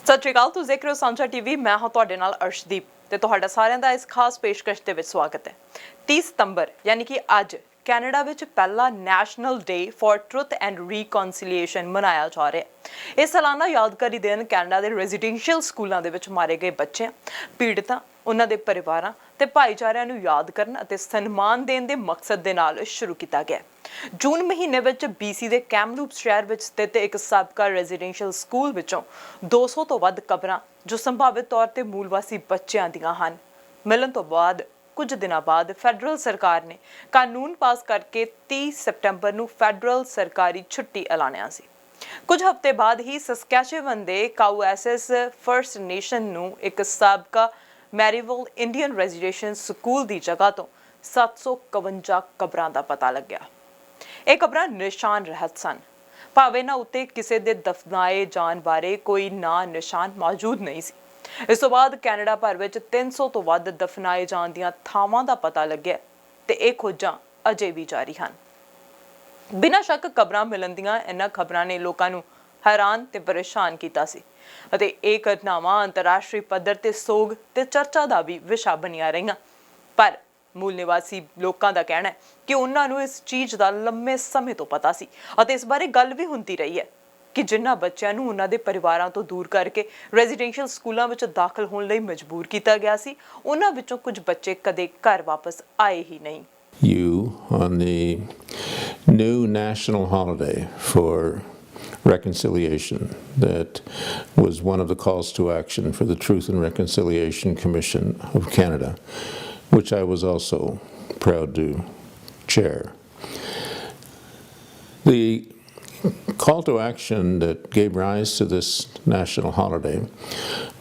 सत श्री अकाल, तुसीं देख रहे हो सांझा टीवी। मैं हाँ तुहाडे नाल अर्शदीप ते तुहाडा सारिਆਂ ਦਾ इस खास पेशकश दे विच स्वागत है। 30 सितंबर यानी कि अज कैनेडा विच पहला national day for truth and reconciliation मनाया जा रहा है। इस सालाना यादगारी दिन कैनेडा के रेजिडेंशियल स्कूलों के विच मारे गए बच्चों, पीड़ितां, उन्हां दे परिवारां ते भाईचारिਆਂ ਨੂੰ याद करन अते सन्मान देण दे मकसद दे नाल शुरू किया गया। जून महीने विच BC के कैमलूप शहर विच स्थित एक साबका रेजिडेंशियल स्कूल विचों 200 तो वध कबरां जो संभावित तौर पर मूलवासी बच्चों दीआं हन मिलन तो बाद कुछ दिनों बाद फैडरल सरकार ने कानून पास करके 30 सितंबर नूं फैडरल सरकारी छुट्टी ऐलानिया सी। कुछ हफ्ते बाद ही सस्कैचेवन के काउएसएस फर्स्ट नेशन नूं एक साबका मैरीवल इंडियन रेजिडेंशियल स्कूल की जगह तो 751 कबरां का पता लग्या। ये कबरां निशान रहत सन, भावें ना उत्ते किसी के दफनाए जाने बारे कोई ना निशान मौजूद नहीं सी। इस तो बाद कैनेडा भर में 300 तो वध दफनाए जाण दीआं थावां दा पता लग्या ते इह खोजां अजे भी जारी हन। बिना शक कबरां मिलन दीआं इन्हां खबरां ने लोकां नूं हैरान ते परेशान कीता सी अते इह घटनावां अंतरराष्ट्रीय पद्धर ते सोग ते चर्चा दा भी विशा बनिया रहियां। पर मूल निवासी लोगों का कहना है कि उन्होंने इस चीज़ का लंबे समय तो पता सी अते इस बारे गल भी होंदी रही है कि जिन्हां बच्चों नूं उन्हां दे परिवारां तो दूर करके रेजिडेंशियल स्कूलों में दाखिल होने लई मजबूर किया गया सी, उन्हां विचों कुछ बच्चे कदे घर वापस आए ही नहीं। You on the new national holiday for reconciliation that was one of the calls to action for the Truth and Reconciliation Commission of Canada, which I was also proud to chair. The call to action that gave rise to this national holiday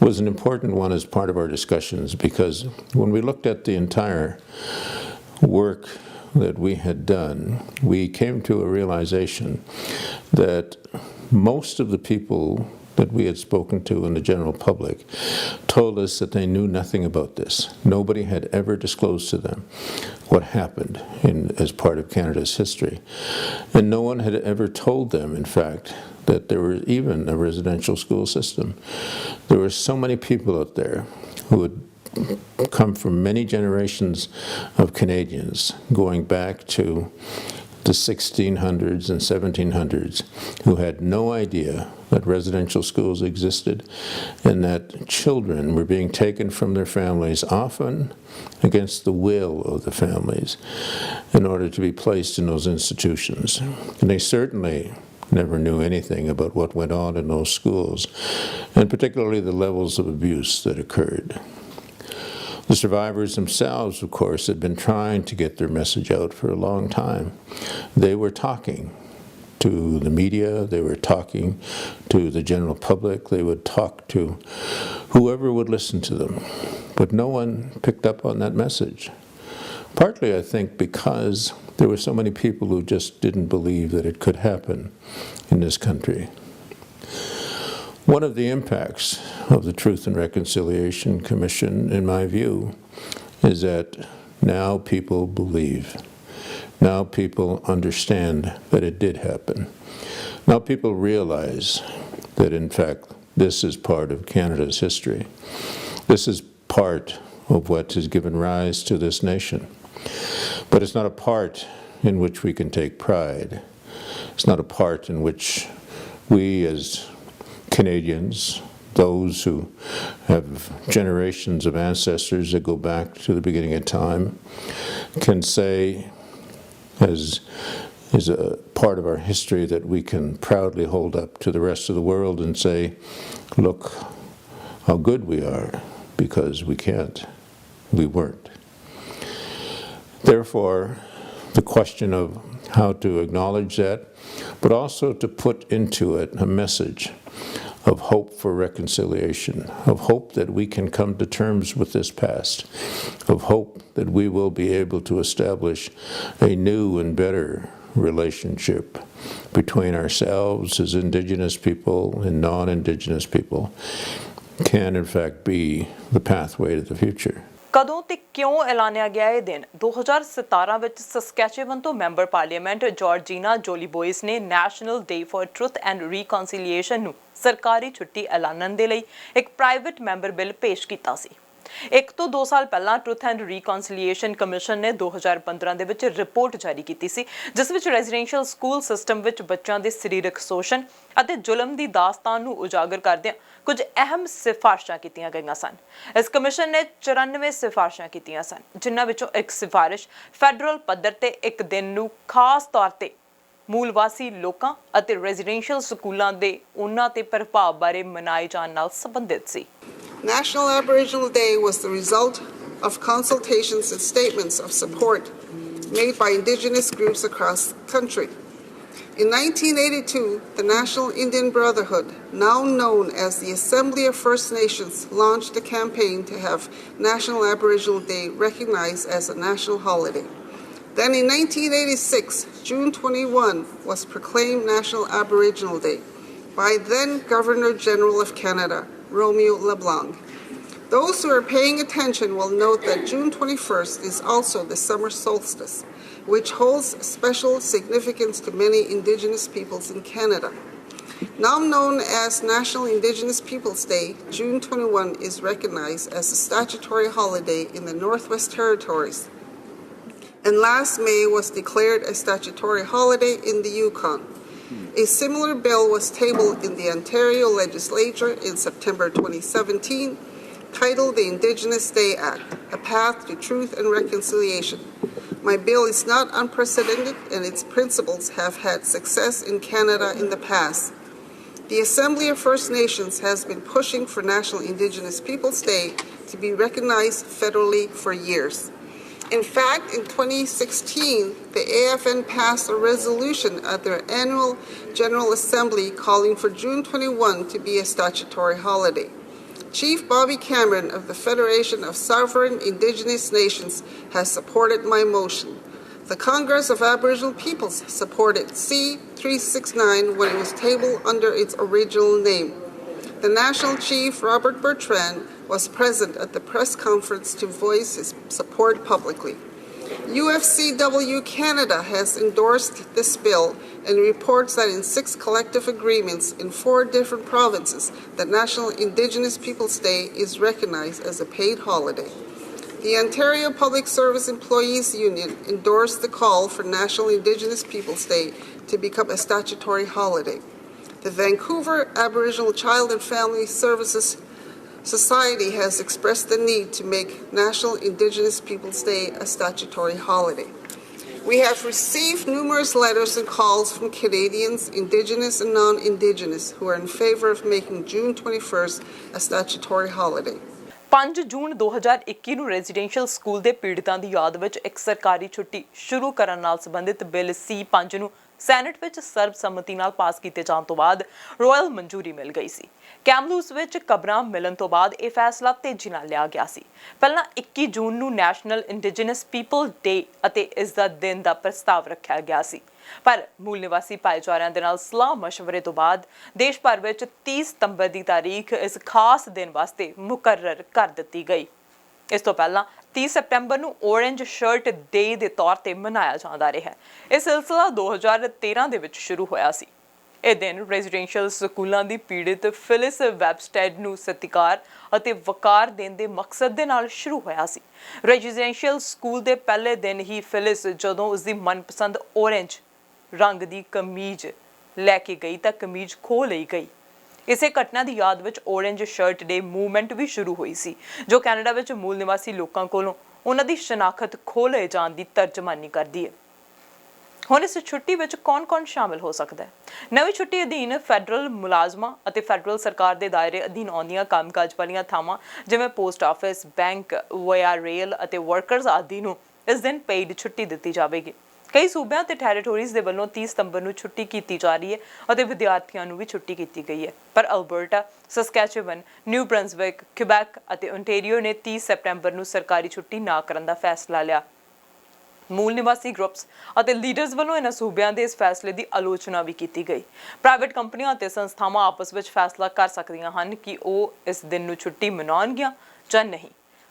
was an important one as part of our discussions, because when we looked at the entire work that we had done, we came to a realization that most of the people that we had spoken to in the general public told us that they knew nothing about this. Nobody had ever disclosed to them what happened as part of Canada's history. And no one had ever told them, in fact, that there was even a residential school system. There were so many people out there who had come from many generations of Canadians, going back to the 1600s and 1700s, who had no idea that residential schools existed and that children were being taken from their families, often against the will of the families, in order to be placed in those institutions. And they certainly never knew anything about what went on in those schools, and particularly the levels of abuse that occurred. The survivors themselves, of course, had been trying to get their message out for a long time. They were talking to the media, they were talking to the general public, they would talk to whoever would listen to them, but no one picked up on that message. Partly, I think, because there were so many people who just didn't believe that it could happen in this country. One of the impacts of the Truth and Reconciliation Commission, in my view, is that now people believe. Now people understand that it did happen. Now people realize that, in fact, this is part of Canada's history. This is part of what has given rise to this nation. But it's not a part in which we can take pride. It's not a part in which we as Canadians, those who have generations of ancestors that go back to the beginning of time, can say as is a part of our history that we can proudly hold up to the rest of the world and say, look how good we are, because we can't. We weren't. Therefore, the question of how to acknowledge that, but also to put into it a message of hope for reconciliation, of hope that we can come to terms with this past, of hope that we will be able to establish a new and better relationship between ourselves as Indigenous people and non-Indigenous people, can in fact be the pathway to the future. ਕਦੋਂ ਤੇ ਕਿਉਂ ਐਲਾਨਿਆ ਗਿਆ ਇਹ ਦਿਨ? 2017 ਵਿੱਚ ਸਸਕੈਚੇਵਨ ਤੋਂ member parliament ਜਾਰਜੀਨਾ ਜੋਲੀਬੋਇਸ ਨੇ national day for truth and reconciliation ਨੂੰ ਸਰਕਾਰੀ ਛੁੱਟੀ ਐਲਾਨਣ ਦੇ ਲਈ ਇੱਕ ਪ੍ਰਾਈਵੇਟ ਮੈਂਬਰ ਬਿੱਲ ਪੇਸ਼ ਕੀਤਾ ਸੀ। 1 ਤੋਂ 2 ਸਾਲ ਪਹਿਲਾਂ ਟਰੁਥ ਐਂਡ ਰੀਕਨਸੀਲੀਏਸ਼ਨ ਕਮਿਸ਼ਨ ਨੇ 2015 ਦੇ ਵਿੱਚ ਰਿਪੋਰਟ ਜਾਰੀ ਕੀਤੀ ਸੀ, ਜਿਸ ਵਿੱਚ ਰੈਜ਼ੀਡੈਂਸ਼ੀਅਲ ਸਕੂਲ ਸਿਸਟਮ ਵਿੱਚ ਬੱਚਿਆਂ ਦੇ ਸਰੀਰਕ ਸ਼ੋਸ਼ਣ ਅਤੇ ਜ਼ੁਲਮ ਦੀ ਦਾਸਤਾਨ ਨੂੰ ਉਜਾਗਰ ਕਰਦਿਆਂ ਕੁਝ ਅਹਿਮ ਸਿਫਾਰਸ਼ਾਂ ਕੀਤੀਆਂ ਗਈਆਂ ਸਨ। ਇਸ ਕਮਿਸ਼ਨ ਨੇ 94 ਸਿਫਾਰਸ਼ਾਂ ਕੀਤੀਆਂ ਸਨ, ਜਿਨ੍ਹਾਂ ਵਿੱਚੋਂ ਇੱਕ ਸਿਫਾਰਿਸ਼ ਫੈਡਰਲ ਪੱਧਰ ਤੇ ਇੱਕ ਦਿਨ ਨੂੰ ਖਾਸ ਤੌਰ ਤੇ ਮੂਲ ਵਾਸੀ ਲੋਕਾਂ ਅਤੇ ਰੈਜ਼ੀਡੈਂਸ਼ੀਅਲ ਸਕੂਲਾਂ ਦੇ ਉਹਨਾਂ ਤੇ ਪ੍ਰਭਾਵ ਬਾਰੇ ਮਨਾਏ ਜਾਣ ਨਾਲ ਸੰਬੰਧਿਤ ਸੀ। National Aboriginal Day was the result of consultations and statements of support made by Indigenous groups across the country. In 1982, the National Indian Brotherhood, now known as the Assembly of First Nations, launched a campaign to have National Aboriginal Day recognized as a national holiday. Then in 1986, June 21 was proclaimed National Aboriginal Day by then Governor-General of Canada, Romeo LeBlanc. Those who are paying attention will note that June 21st is also the summer solstice, which holds special significance to many Indigenous peoples in Canada. Now known as National Indigenous Peoples Day, June 21 is recognized as a statutory holiday in the Northwest Territories, and last May was declared a statutory holiday in the Yukon. A similar bill was tabled in the Ontario Legislature in September 2017, titled the Indigenous Day Act, A Path to Truth and Reconciliation. My bill is not unprecedented, and its principles have had success in Canada in the past. The Assembly of First Nations has been pushing for National Indigenous Peoples Day to be recognized federally for years. In fact, in 2016, the AFN passed a resolution at their annual General Assembly calling for June 21 to be a statutory holiday. Chief Bobby Cameron of the Federation of Sovereign Indigenous Nations has supported my motion. The Congress of Aboriginal Peoples supported C-369 when it was tabled under its original name. The National Chief, Robert Bertrand, was present at the press conference to voice his support publicly. UFCW Canada has endorsed this bill and reports that in 6 collective agreements in 4 different provinces, the National Indigenous Peoples Day is recognized as a paid holiday. The Ontario Public Service Employees Union endorsed the call for National Indigenous Peoples Day to become a statutory holiday. The Vancouver Aboriginal Child and Family Services Society has expressed the need to make National Indigenous Peoples Day a statutory holiday. We have received numerous letters and calls from Canadians, Indigenous and non-Indigenous, who are in favor of making June 21st a statutory holiday. 5 ਜੂਨ 2021 ਨੂੰ residential school ਦੇ ਪੀੜਤਾਂ ਦੀ ਯਾਦ ਵਿੱਚ ਇੱਕ ਸਰਕਾਰੀ ਛੁੱਟੀ ਸ਼ੁਰੂ ਕਰਨ ਨਾਲ ਸੰਬੰਧਿਤ ਬਿੱਲ C5 ਨੂੰ ਸੈਨੇਟ ਵਿੱਚ ਸਰਬਸੰਮਤੀ ਨਾਲ ਪਾਸ ਕੀਤੇ ਜਾਣ ਤੋਂ ਬਾਅਦ ਰਾਇਲ ਮਨਜ਼ੂਰੀ ਮਿਲ ਗਈ ਸੀ। ਕੈਮਲੂਸ ਵਿੱਚ ਖਬਰਾਂ ਮਿਲਣ ਤੋਂ ਬਾਅਦ ਇਹ ਫੈਸਲਾ ਤੇਜ਼ੀ ਨਾਲ ਲਿਆ ਗਿਆ ਸੀ। ਪਹਿਲਾਂ 21 ਜੂਨ ਨੂੰ ਨੈਸ਼ਨਲ ਇੰਡੀਜੀਨਸ ਪੀਪਲ ਡੇ ਅਤੇ ਇਸ ਦਾ ਦਿਨ ਦਾ ਪ੍ਰਸਤਾਵ ਰੱਖਿਆ ਗਿਆ ਸੀ, ਪਰ ਮੂਲ ਨਿਵਾਸੀ ਭਾਈਚਾਰਿਆਂ ਦੇ ਨਾਲ ਸਲਾਹ ਮਸ਼ਵਰੇ ਤੋਂ ਬਾਅਦ ਦੇਸ਼ ਭਰ ਵਿੱਚ 30 ਸਤੰਬਰ ਦੀ ਤਾਰੀਖ ਇਸ ਖਾਸ ਦਿਨ ਵਾਸਤੇ ਮੁਕਰਰ ਕਰ ਦਿੱਤੀ ਗਈ। ਇਸ ਤੋਂ ਪਹਿਲਾਂ 30 ਸਤੰਬਰ ਨੂੰ ਔਰੇਂਜ ਸ਼ਰਟ ਡੇ ਦੇ ਤੌਰ ਤੇ ਮਨਾਇਆ ਜਾਂਦਾ ਰਿਹਾ। ਇਹ ਸਿਲਸਿਲਾ 2013 ਦੇ ਵਿੱਚ ਸ਼ੁਰੂ ਹੋਇਆ ਸੀ। ਇਹ ਦਿਨ ਰੈਜ਼ੀਡੈਂਸ਼ੀਅਲ ਸਕੂਲਾਂ ਦੀ ਪੀੜਿਤ ਫਿਲਿਸ ਵੈਬਸਟੈਡ ਨੂੰ ਸਤਿਕਾਰ ਅਤੇ ਵਕਾਰ ਦੇਣ ਦੇ ਮਕਸਦ ਦੇ ਨਾਲ ਸ਼ੁਰੂ ਹੋਇਆ ਸੀ। ਰੈਜ਼ੀਡੈਂਸ਼ੀਅਲ ਸਕੂਲ ਦੇ ਪਹਿਲੇ ਦਿਨ ਹੀ ਫਿਲਿਸ ਜਦੋਂ ਉਸਦੀ ਮਨਪਸੰਦ ਔਰੇਂਜ ਰੰਗ ਦੀ ਕਮੀਜ਼ ਲੈ ਕੇ ਗਈ ਤਾਂ ਕਮੀਜ਼ ਖੋਹ ਲਈ ਗਈ। ਇਸੇ ਘਟਨਾ ਦੀ ਯਾਦ ਵਿੱਚ ਔਰੇਂਜ ਸ਼ਰਟ ਡੇ ਮੂਵਮੈਂਟ ਵੀ ਸ਼ੁਰੂ ਹੋਈ ਸੀ, ਜੋ ਕੈਨੇਡਾ ਵਿੱਚ ਮੂਲ ਨਿਵਾਸੀ ਲੋਕਾਂ ਕੋਲੋਂ ਉਹਨਾਂ ਦੀ ਸ਼ਨਾਖਤ ਖੋਹ ਲਏ ਜਾਣ ਦੀ ਤਰਜਮਾਨੀ ਕਰਦੀ ਹੈ। ਹੁਣ ਇਸ ਛੁੱਟੀ ਵਿੱਚ ਕੌਣ-ਕੌਣ ਸ਼ਾਮਿਲ ਹੋ ਸਕਦਾ ਹੈ? ਨਵੀਂ ਛੁੱਟੀ ਅਧੀਨ ਫੈਡਰਲ ਮੁਲਾਜ਼ਮਾਂ ਅਤੇ ਫੈਡਰਲ ਸਰਕਾਰ ਦੇ ਦਾਇਰੇ ਅਧੀਨ ਆਉਂਦੀਆਂ ਕੰਮਕਾਜ ਵਾਲੀਆਂ ਥਾਵਾਂ ਜਿਵੇਂ post office, bank, via rail ਅਤੇ ਵਰਕਰਸ ਆਦਿ ਨੂੰ ਇਸ ਦਿਨ ਪੇਡ ਛੁੱਟੀ ਦਿੱਤੀ ਜਾਵੇਗੀ। ਕਈ ਸੂਬਿਆਂ ਤੇ ਟੈਰੀਟੋਰੀਜ਼ ਦੇ ਵੱਲੋਂ 30 ਸਤੰਬਰ ਨੂੰ ਛੁੱਟੀ ਕੀਤੀ ਜਾ ਰਹੀ ਹੈ ਅਤੇ ਵਿਦਿਆਰਥੀਆਂ ਨੂੰ ਵੀ ਛੁੱਟੀ ਕੀਤੀ ਗਈ ਹੈ, ਪਰ ਅਲਬਰਟਾ, ਸਸਕੈਚੇਵਨ, ਨਿਊ ਬ੍ਰੰਸਵਿਕ, ਕਿਬੈਕ ਅਤੇ ਓਨਟਾਰੀਓ ਨੇ 30 ਸਤੰਬਰ ਨੂੰ ਸਰਕਾਰੀ ਛੁੱਟੀ ਨਾ ਕਰਨ ਦਾ ਫੈਸਲਾ ਲਿਆ। ਮੂਲ ਨਿਵਾਸੀ ਗਰੁੱਪਸ ਅਤੇ ਲੀਡਰਸ ਵੱਲੋਂ ਇਹਨਾਂ ਸੂਬਿਆਂ ਦੇ ਇਸ ਫੈਸਲੇ ਦੀ ਆਲੋਚਨਾ ਵੀ ਕੀਤੀ ਗਈ। ਪ੍ਰਾਈਵੇਟ ਕੰਪਨੀਆਂ ਅਤੇ ਸੰਸਥਾਵਾਂ ਆਪਸ ਵਿੱਚ ਫੈਸਲਾ ਕਰ ਸਕਦੀਆਂ ਹਨ ਕਿ ਉਹ ਇਸ ਦਿਨ ਨੂੰ ਛੁੱਟੀ ਮਨਾਉਣਗੀਆਂ ਜਾਂ ਨਹੀਂ।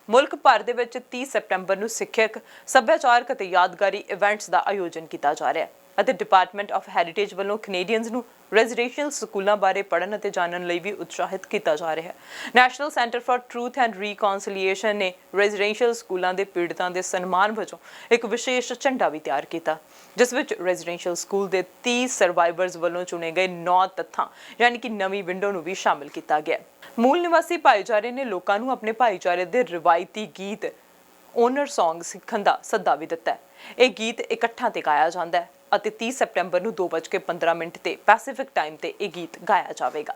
ਮੁਲਕ ਭਰ ਦੇ ਵਿੱਚ 30 ਸਤੰਬਰ ਨੂੰ ਸਿੱਖਿਅਕ, ਸੱਭਿਆਚਾਰਕ ਅਤੇ ਯਾਦਗਾਰੀ ਇਵੈਂਟਸ ਦਾ ਆਯੋਜਨ ਕੀਤਾ ਜਾ ਰਿਹਾ ਹੈ ਅਤੇ ਡਿਪਾਰਟਮੈਂਟ ਆਫ ਹੈਰੀਟੇਜ ਵੱਲੋਂ ਕੈਨੇਡੀਅਨਸ ਨੂੰ ਰੈਜ਼ੀਡੈਂਸ਼ੀਅਲ ਸਕੂਲਾਂ ਬਾਰੇ ਪੜ੍ਹਨ ਅਤੇ ਜਾਣਨ ਲਈ ਵੀ ਉਤਸ਼ਾਹਿਤ ਕੀਤਾ ਜਾ ਰਿਹਾ ਹੈ। National centre for truth and reconciliation ਨੇ ਰੈਜ਼ੀਡੈਂਸ਼ੀਅਲ ਸਕੂਲਾਂ ਦੇ ਪੀੜਤਾਂ ਦੇ ਸਨਮਾਨ ਵਜੋਂ ਇੱਕ ਵਿਸ਼ੇਸ਼ ਝੰਡਾ ਵੀ ਤਿਆਰ ਕੀਤਾ, ਜਿਸ ਵਿੱਚ ਰੈਜ਼ੀਡੈਂਸ਼ੀਅਲ ਸਕੂਲ ਦੇ 30 ਸਰਵਾਈਵਰਸ ਵੱਲੋਂ ਚੁਣੇ ਗਏ 9 ਤੱਥਾਂ ਯਾਨੀ ਕਿ ਨਵੀਂ ਵਿੰਡੋ ਨੂੰ ਵੀ ਸ਼ਾਮਿਲ ਕੀਤਾ ਗਿਆ। ਮੂਲ ਨਿਵਾਸੀ ਭਾਈਚਾਰੇ ਨੇ ਲੋਕਾਂ ਨੂੰ ਆਪਣੇ ਭਾਈਚਾਰੇ ਦੇ ਰਵਾਇਤੀ ਗੀਤ ਓਨਰ ਸੌਂਗ ਸਿੱਖਣ ਦਾ ਸੱਦਾ ਵੀ ਦਿੱਤਾ ਹੈ। ਇਹ ਗੀਤ ਇਕੱਠਾਂ ਤੇ ਗਾਇਆ ਜਾਂਦਾ ਹੈ ਅਤੇ 30 ਸਤੰਬਰ ਨੂੰ 2:15 ਤੇ ਪੈਸੀਫਿਕ ਟਾਈਮ ਤੇ ਇਹ ਗੀਤ ਗਾਇਆ ਜਾਵੇਗਾ।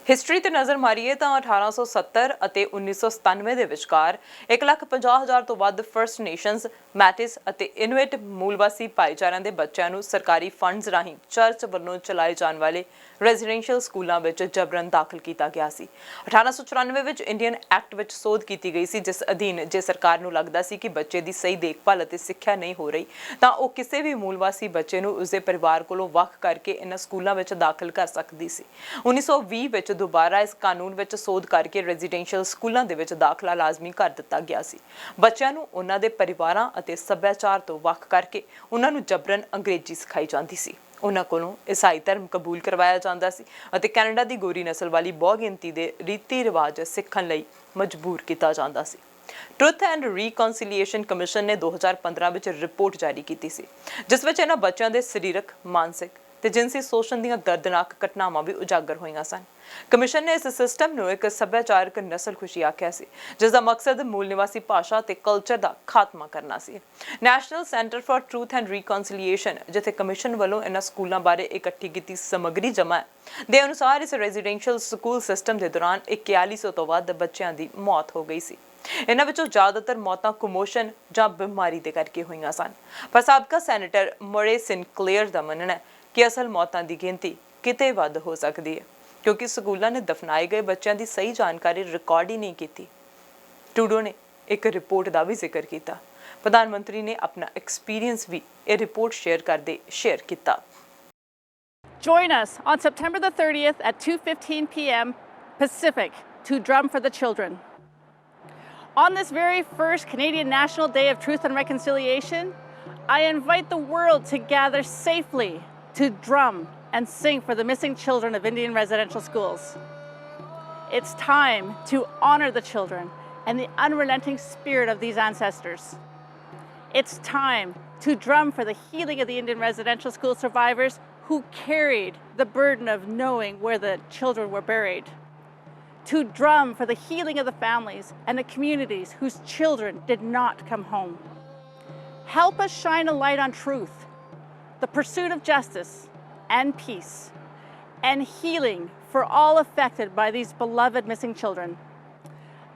ਹਿਸਟਰੀ ਤੇ ਨਜ਼ਰ ਮਾਰੀਏ ਤਾਂ 1870 ਅਤੇ 1997 ਦੇ ਵਿਚਕਾਰ 1,50,000 ਤੋਂ ਵੱਧ ਫਰਸਟ ਨੇਸ਼ਨਸ, ਮੈਟਿਸ ਅਤੇ ਇਨੁਇਟ ਮੂਲਵਾਸੀ ਭਾਈਚਾਰਿਆਂ ਦੇ ਬੱਚਿਆਂ ਨੂੰ ਸਰਕਾਰੀ ਫੰਡਸ ਰਾਹੀਂ ਚਰਚ ਵੱਲੋਂ ਚਲਾਏ ਜਾਣ ਵਾਲੇ ਰੈਜ਼ੀਡੈਂਸ਼ੀਅਲ ਸਕੂਲਾਂ ਵਿੱਚ ਜਬਰਨ ਦਾਖਲ ਕੀਤਾ ਗਿਆ ਸੀ। 1894 ਵਿੱਚ ਇੰਡੀਅਨ ਐਕਟ ਵਿੱਚ ਸੋਧ ਕੀਤੀ ਗਈ ਸੀ, ਜਿਸ ਅਧੀਨ ਜੇ ਸਰਕਾਰ ਨੂੰ ਲੱਗਦਾ ਸੀ ਕਿ ਬੱਚੇ ਦੀ ਸਹੀ ਦੇਖਭਾਲ ਅਤੇ ਸਿੱਖਿਆ ਨਹੀਂ ਹੋ ਰਹੀ ਤਾਂ ਉਹ ਕਿਸੇ ਵੀ ਮੂਲਵਾਸੀ ਬੱਚੇ ਨੂੰ ਉਸਦੇ ਪਰਿਵਾਰ ਕੋਲੋਂ ਵੱਖ ਕਰਕੇ ਇਹਨਾਂ ਸਕੂਲਾਂ ਵਿੱਚ ਦਾਖਲ ਕਰ ਸਕਦੀ ਸੀ। 1920 ਵਿੱਚ ਦੁਬਾਰਾ ਇਸ ਕਾਨੂੰਨ ਵਿੱਚ ਸੋਧ ਕਰਕੇ ਰੈਜ਼ੀਡੈਂਸ਼ੀਅਲ ਸਕੂਲਾਂ ਦੇ ਵਿੱਚ ਦਾਖਲਾ ਲਾਜ਼ਮੀ ਕਰ ਦਿੱਤਾ ਗਿਆ ਸੀ। ਬੱਚਿਆਂ ਨੂੰ ਉਹਨਾਂ ਦੇ ਪਰਿਵਾਰਾਂ ਅਤੇ ਸੱਭਿਆਚਾਰ ਤੋਂ ਵੱਖ ਕਰਕੇ ਉਹਨਾਂ ਨੂੰ ਜਬਰਨ ਅੰਗਰੇਜ਼ੀ ਸਿਖਾਈ ਜਾਂਦੀ ਸੀ। ਉਹਨਾਂ ਕੋਲੋਂ ਈਸਾਈ ਧਰਮ ਕਬੂਲ ਕਰਵਾਇਆ ਜਾਂਦਾ ਸੀ ਅਤੇ ਕੈਨੇਡਾ ਦੀ ਗੋਰੀ ਨਸਲ ਵਾਲੀ ਬਹੁ ਗਿਣਤੀ ਦੇ ਰੀਤੀ ਰਿਵਾਜ ਸਿੱਖਣ ਲਈ ਮਜਬੂਰ ਕੀਤਾ ਜਾਂਦਾ ਸੀ। ਟਰੁਥ ਐਂਡ ਰੀਕਨਸੀਲੀਏਸ਼ਨ ਕਮਿਸ਼ਨ ਨੇ 2015 ਵਿੱਚ ਰਿਪੋਰਟ ਜਾਰੀ ਕੀਤੀ ਸੀ, ਜਿਸ ਵਿੱਚ ਇਹਨਾਂ ਬੱਚਿਆਂ ਦੇ ਸਰੀਰਕ, ਮਾਨਸਿਕ ਤੇ ਜਿਨਸੀ ਸ਼ੋਸ਼ਣ ਦੀਆਂ ਦਰਦਨਾਕ ਘਟਨਾਵਾਂ ਵੀ ਉਜਾਗਰ ਹੋਈਆਂ ਸਨ। ਕਮਿਸ਼ਨ ਨੇ ਇਸ ਸਿਸਟਮ ਨੂੰ ਇੱਕ ਸੱਭਿਆਚਾਰਕ ਨਸਲਖੁਸ਼ੀ ਆਖਿਆ ਸੀ, ਜਿਸ ਦਾ ਮਕਸਦ ਮੂਲ ਨਿਵਾਸੀ ਭਾਸ਼ਾ ਤੇ ਕਲਚਰ ਦਾ ਖਾਤਮਾ ਕਰਨਾ ਸੀ। National centre for truth and reconciliation, ਜਿੱਥੇ ਕਮਿਸ਼ਨ ਵੱਲੋਂ ਇਹਨਾਂ ਸਕੂਲਾਂ ਬਾਰੇ ਇਕੱਠੀ ਕੀਤੀ ਸਮੱਗਰੀ ਜਮ੍ਹਾਂ ਦੇ ਅਨੁਸਾਰ ਇਸ ਰੈਜ਼ੀਡੈਂਸ਼ੀਅਲ ਸਕੂਲ ਸਿਸਟਮ ਦੇ ਦੌਰਾਨ 4100 ਤੋਂ ਵੱਧ ਬੱਚਿਆਂ ਦੀ ਮੌਤ ਹੋ ਗਈ ਸੀ। ਇਹਨਾਂ ਵਿੱਚੋਂ ਜ਼ਿਆਦਾਤਰ ਮੌਤਾਂ ਕੁਮੋਸ਼ਨ ਜਾਂ ਬਿਮਾਰੀ ਦੇ ਕਰਕੇ ਹੋਈਆਂ ਸਨ, ਪਰ ਸਾਬਕਾ ਸੈਨੇਟਰ ਮਰੇ ਸਿਨਕਲੇਅਰ ਦਾ ਮੰਨਣਾ ਹੈ ਕਿ ਅਸਲ ਮੌਤਾਂ ਦੀ ਗਿਣਤੀ ਕਿਤੇ ਵੱਧ ਹੋ ਸਕਦੀ ਹੈ, ਕਿਉਂਕਿ ਸਕੂਲਾਂ ਨੇ ਦਫਨਾਏ ਗਏ ਬੱਚਿਆਂ ਦੀ ਸਹੀ ਜਾਣਕਾਰੀ ਰਿਕਾਰਡ ਹੀ ਨਹੀਂ ਕੀਤੀ। ਟਰੂਡੋ ਨੇ ਇੱਕ ਰਿਪੋਰਟ ਦਾ ਵੀ ਜ਼ਿਕਰ ਕੀਤਾ। ਪ੍ਰਧਾਨ ਮੰਤਰੀ ਨੇ ਆਪਣਾ ਐਕਸਪੀਰੀਅੰਸ ਵੀ ਇਹ ਰਿਪੋਰਟ ਸ਼ੇਅਰ ਕੀਤਾ। Join us on September the 30th at 2:15 p.m. Pacific to drum for the children. On this very first Canadian National Day of Truth and Reconciliation, I invite the world to gather safely to drum and sing for the missing children of Indian residential schools. It's time to honor the children and the unrelenting spirit of these ancestors. It's time to drum for the healing of the Indian residential school survivors who carried the burden of knowing where the children were buried. To drum for the healing of the families and the communities whose children did not come home. Help us shine a light on truth, the pursuit of justice and peace, and healing for all affected by these beloved missing children.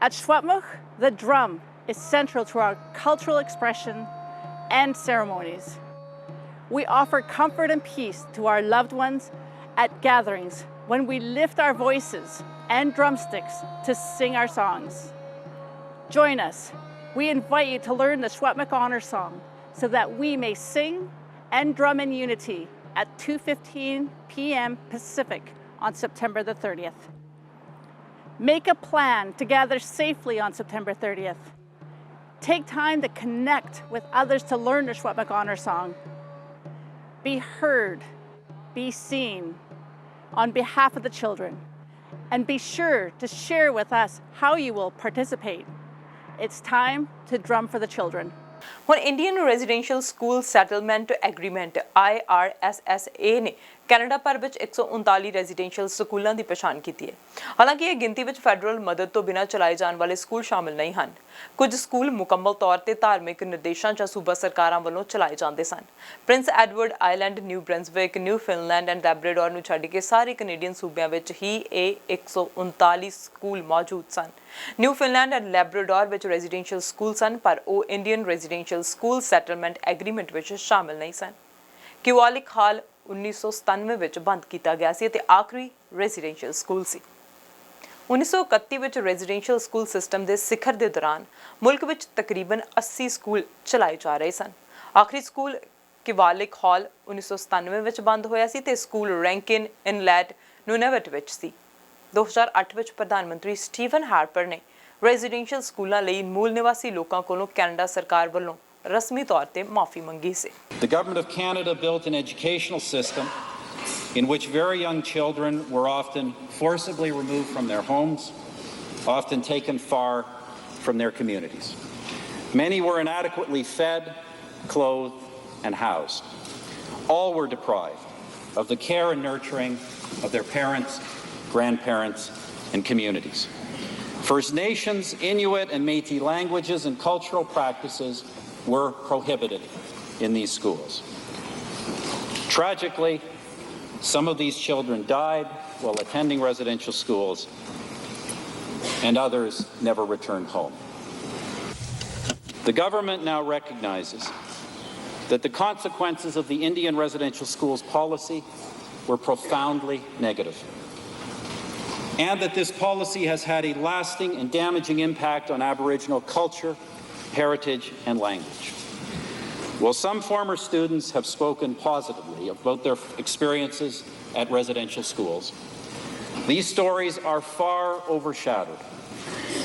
At Shwapmukh, the drum is central to our cultural expression and ceremonies. We offer comfort and peace to our loved ones at gatherings when we lift our voices and drumsticks to sing our songs. Join us. We invite you to learn the Shwapmukh Honor Song so that we may sing and drum in unity at 2:15 p.m. Pacific on September the 30th. Make a plan to gather safely on September 30th. Take time to connect with others to learn the Shwapmukh Honor Song. Be heard, be seen on behalf of the children, and be sure to share with us how you will participate. It's time to drum for the children. ਹੁਣ Indian residential school settlement agreement IRSSA ਨੇ Canada ਭਰ ਵਿੱਚ 139 residential ਸਕੂਲਾਂ ਦੀ ਪਛਾਣ ਕੀਤੀ ਹੈ। ਹਾਲਾਂਕਿ ਇਹ ਗਿਣਤੀ ਵਿੱਚ ਫੈਡਰਲ ਮਦਦ ਤੋਂ ਬਿਨਾਂ ਚਲਾਏ ਜਾਣ ਵਾਲੇ ਸਕੂਲ ਸ਼ਾਮਿਲ ਨਹੀਂ ਹਨ। ਕੁਝ ਸਕੂਲ ਮੁਕੰਮਲ ਤੌਰ ਤੇ ਧਾਰਮਿਕ ਨਿਰਦੇਸ਼ਾਂ ਜਾਂ ਸੂਬਾ ਸਰਕਾਰਾਂ ਵੱਲੋਂ ਚਲਾਏ ਜਾਂਦੇ ਸਨ। Prince Edward Island, New Brunswick, Newfoundland and Labrador ਨੂੰ ਛੱਡ ਕੇ ਸਾਰੇ ਕੈਨੇਡੀਅਨ ਸੂਬਿਆਂ ਵਿੱਚ ਹੀ ਇਹ 139 ਸਕੂਲ ਮੌਜੂਦ ਸਨ। ਨਿਊ ਫਿਨਲੈਂਡ ਐਂਡ ਲੈਬਰਾਡੋਰ ਵਿੱਚ ਰੈਜ਼ੀਡੈਂਸ਼ੀਅਲ ਸਕੂਲ ਸਨ, ਪਰ ਉਹ Indian residential school settlement agreement ਵਿੱਚ ਸ਼ਾਮਿਲ ਨਹੀਂ ਸਨ। ਕਿਵਾਲਿਕ ਹਾਲ 1997 ਵਿੱਚ ਬੰਦ ਕੀਤਾ ਗਿਆ ਸੀ ਅਤੇ ਆਖਰੀ ਰੈਜ਼ੀਡੈਂਸ਼ੀਅਲ ਸਕੂਲ ਸੀ। 1931 ਵਿੱਚ ਰੈਜ਼ੀਡੈਂਸ਼ੀਅਲ ਸਕੂਲ ਸਿਸਟਮ ਦੇ ਸਿਖਰ ਦੇ ਦੌਰਾਨ ਮੁਲਕ ਵਿੱਚ ਤਕਰੀਬਨ 80 ਸਕੂਲ ਚਲਾਏ ਜਾ ਰਹੇ ਸਨ। ਆਖਰੀ ਸਕੂਲ ਕਿਵਾਲਿਕ ਹਾਲ 1997 ਵਿੱਚ ਬੰਦ ਹੋਇਆ ਸੀ ਤੇ ਸਕੂਲ ਰੈਂਕਿਨ ਇਨਲੈਟ ਨੂਨੈਵਟ ਵਿੱਚ ਸੀ। 2008 ਵਿੱਚ ਪ੍ਰਧਾਨ ਮੰਤਰੀ ਸਟੀਵਨ ਹਾਰਪਰ ਨੇ ਰੈਜ਼ੀਡੈਂਸ਼ੀਅਲ ਸਕੂਲਾਂ ਲਈ ਮੂਲ ਨਿਵਾਸੀ ਲੋਕਾਂ ਕੋਲੋਂ ਕੈਨੇਡਾ ਸਰਕਾਰ ਵੱਲੋਂ ਰਸਮੀ ਤੌਰ ਤੇ ਮਾਫੀ ਮੰਗੀ ਸੀ। The Government of Canada built an educational system in which very young children were often forcibly removed from their homes, often taken far from their communities. Many were inadequately fed, clothed, and housed. All were deprived of the care and nurturing of their parents, grandparents, and communities. First Nations, Inuit, and Métis languages and cultural practices were prohibited in these schools. Tragically, some of these children died while attending residential schools, and others never returned home. The government now recognizes that the consequences of the Indian residential schools policy were profoundly negative, and that this policy has had a lasting and damaging impact on Aboriginal culture, heritage, and language. While some former students have spoken positively about their experiences at residential schools, these stories are far overshadowed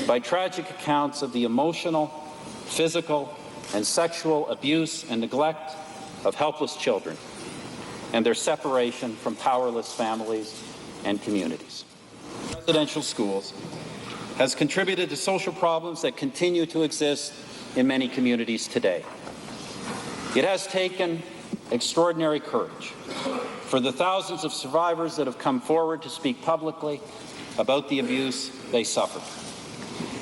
by tragic accounts of the emotional, physical, and sexual abuse and neglect of helpless children and their separation from powerless families and communities. Residential schools has contributed to social problems that continue to exist in many communities today. It has taken extraordinary courage for the thousands of survivors that have come forward to speak publicly about the abuse they suffered.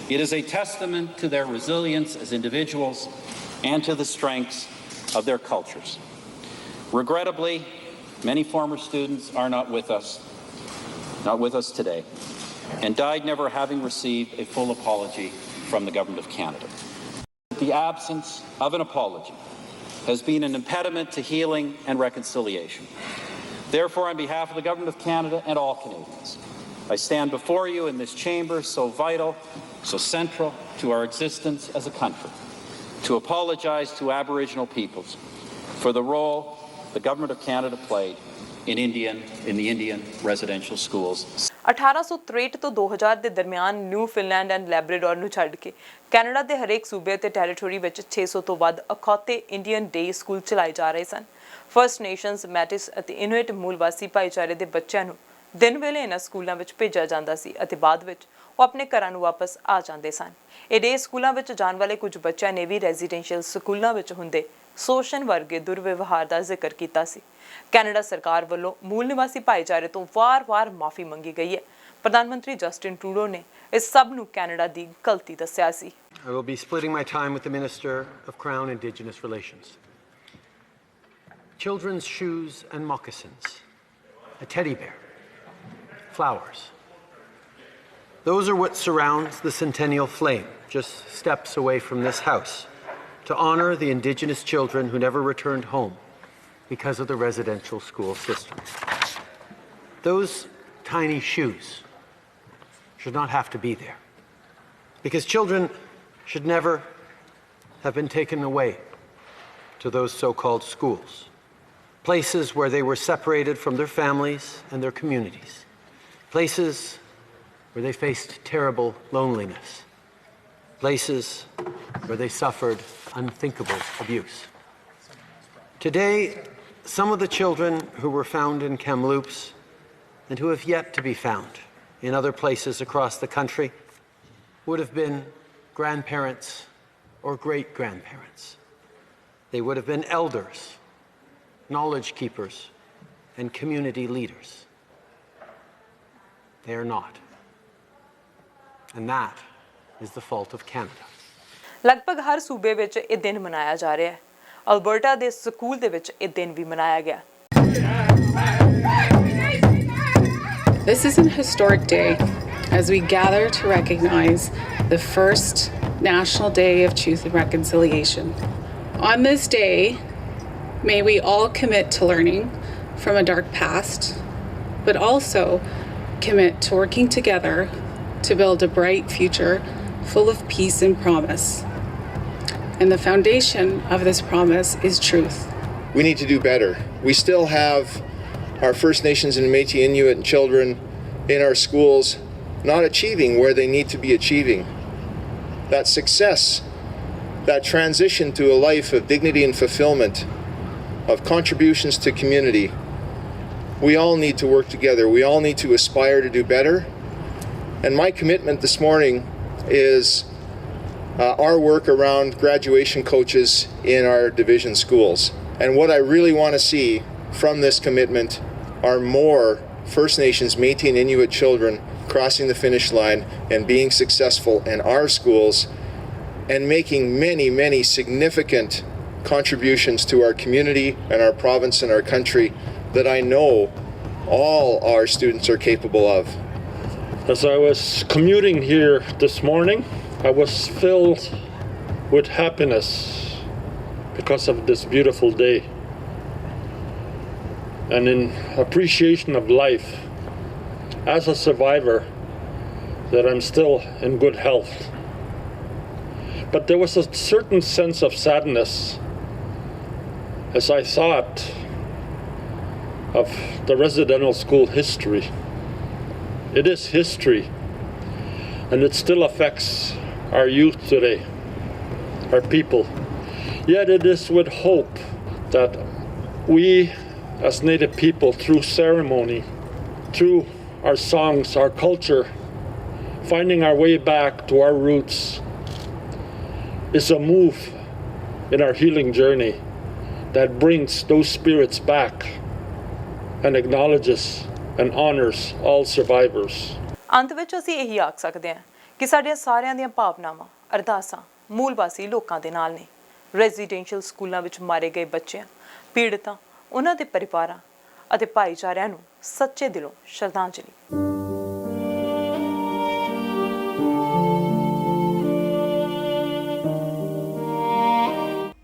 It is a testament to their resilience as individuals and to the strengths of their cultures. Regrettably, many former students are not with us today, and died never having received a full apology from the Government of Canada. The absence of an apology has been an impediment to healing and reconciliation. Therefore, on behalf of the Government of Canada and all Canadians, I stand before you in this chamber so vital, so central to our existence as a country, to apologize to Aboriginal peoples for the role the Government of Canada played in the Indian residential schools. 1863 ਤੋਂ 2000 ਦੇ ਦਰਮਿਆਨ ਨਿਊਫੀਲੈਂਡ and Labrador ਨੂੰ ਛੱਡ ਕੇ Canada ਦੇ ਹਰੇਕ ਸੂਬੇ ਤੇ ਟੈਰੀਟੋਰੀ ਵਿੱਚ 600 ਤੋਂ ਵੱਧ ਅਖੌਤੇ ਇੰਡੀਅਨ ਡੇ ਸਕੂਲ ਚਲਾਏ ਜਾ ਰਹੇ ਸਨ। ਫਰਸਟ ਨੇਸ਼ਨਸ, ਮੈਟਿਸ ਅਤੇ ਇਨੂਇਟ ਮੂਲ ਵਾਸੀ ਭਾਈਚਾਰੇ ਦੇ ਬੱਚਿਆਂ ਨੂੰ ਦਿਨ ਵੇਲੇ ਇਹਨਾਂ ਸਕੂਲਾਂ ਵਿੱਚ ਭੇਜਿਆ ਜਾਂਦਾ ਸੀ ਅਤੇ ਬਾਅਦ ਵਿੱਚ ਉਹ ਆਪਣੇ ਘਰਾਂ ਨੂੰ ਵਾਪਸ ਆ ਜਾਂਦੇ ਸਨ। ਇਹ ਡੇ ਸਕੂਲਾਂ ਵਿੱਚ ਜਾਣ ਵਾਲੇ ਕੁਝ ਬੱਚਿਆਂ ਨੇ ਵੀ ਰੈਜ਼ੀਡੈਂਸ਼ੀਅਲ ਸਕੂਲਾਂ ਵਿੱਚ ਹੁੰਦੇ ਸ਼ੋਸ਼ਣ ਵਰਗੇ ਦੁਰਵਿਵਹਾਰ ਦਾ ਜ਼ਿਕਰ ਕੀਤਾ ਸੀ। ਕੈਨੇਡਾ ਸਰਕਾਰ ਵੱਲੋਂ ਮੂਲ ਨਿਵਾਸੀ ਭਾਈਚਾਰੇ ਤੋਂ ਵਾਰ-ਵਾਰ ਮਾਫੀ ਮੰਗੀ ਗਈ ਹੈ। ਪ੍ਰਧਾਨ ਮੰਤਰੀ ਜਸਟਿਨ ਟਰੂਡੋ ਨੇ ਇਸ ਸਭ ਨੂੰ ਕੈਨੇਡਾ ਦੀ ਗਲਤੀ ਦੱਸਿਆ ਸੀ। I will be splitting my time with the Minister of Crown Indigenous Relations. Children's shoes and moccasins, a teddy bear, flowers. Those are what surrounds the Centennial Flame, just steps away from this house, to honor the Indigenous children who never returned home because of the residential school system. Those tiny shoes should not have to be there, because children should never have been taken away to those so-called schools, places where they were separated from their families and their communities, places where they faced terrible loneliness, places where they suffered unthinkable abuse. Today, some of the children who were found in Kamloops and who have yet to be found in other places across the country would have been grandparents or great-grandparents. They would have been elders, knowledge keepers, and community leaders. They are not. And that is the fault of Canada. ਲਗਭਗ ਹਰ ਸੂਬੇ ਵਿੱਚ ਇਹ ਦਿਨ ਮਨਾਇਆ ਜਾ ਰਿਹਾ ਹੈ। Alberta ਦੇ ਸਕੂਲ ਦੇ ਵਿੱਚ ਇਹ ਦਿਨ ਵੀ ਮਨਾਇਆ ਗਿਆ। This is an historic day as we gather to recognize the first National Day of Truth and Reconciliation. On this day, may we all commit to learning from a dark past, but also commit to working together to build a bright future full of peace and promise. And the foundation of this promise is truth. We need to do better. We still have our First Nations and Métis Inuit children in our schools not achieving where they need to be achieving. that success, that transition to a life of dignity and fulfillment, of contributions to community, we all need to work together. We all need to aspire to do better. And my commitment this morning is our work around graduation coaches in our division schools. And what I really want to see from this commitment are more First Nations, Métis and Inuit children crossing the finish line and being successful in our schools and making many, many significant contributions to our community and our province and our country that I know all our students are capable of. As I was commuting here this morning, I was filled with happiness because of this beautiful day and in appreciation of life as a survivor that I'm still in good health. But there was a certain sense of sadness as I thought of the residential school history. It is history, and it still affects our youth today, our people. Yet it is with hope that we as Native people, through ceremony, through our songs, our culture, finding our way back to our roots, is a move in our healing journey that brings those spirits back and acknowledges and honors all survivors. ਅੰਤ ਵਿੱਚ ਅਸੀਂ ਇਹੀ ਆਖ ਸਕਦੇ ਹਾਂ ਕਿ ਸਾਡੀਆਂ ਸਾਰਿਆਂ ਦੀਆਂ ਭਾਵਨਾਵਾਂ, ਅਰਦਾਸਾਂ ਮੂਲ ਵਾਸੀ ਲੋਕਾਂ ਦੇ ਨਾਲ ਨੇ। ਰੈਜ਼ੀਡੈਂਸ਼ੀਅਲ ਸਕੂਲਾਂ ਵਿੱਚ ਮਾਰੇ ਗਏ ਬੱਚਿਆਂ, ਪੀੜਤਾਂ, ਉਹਨਾਂ ਦੇ ਪਰਿਵਾਰਾਂ ਅਤੇ ਭਾਈਚਾਰਿਆਂ ਨੂੰ ਸੱਚੇ ਦਿਲੋਂ ਸ਼ਰਧਾਂਜਲੀ।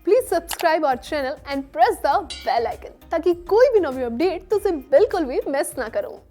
Please subscribe our channel and press the bell icon ताकि कोई भी नवी अपडेट तुझे बिल्कुल भी मिस ना करो।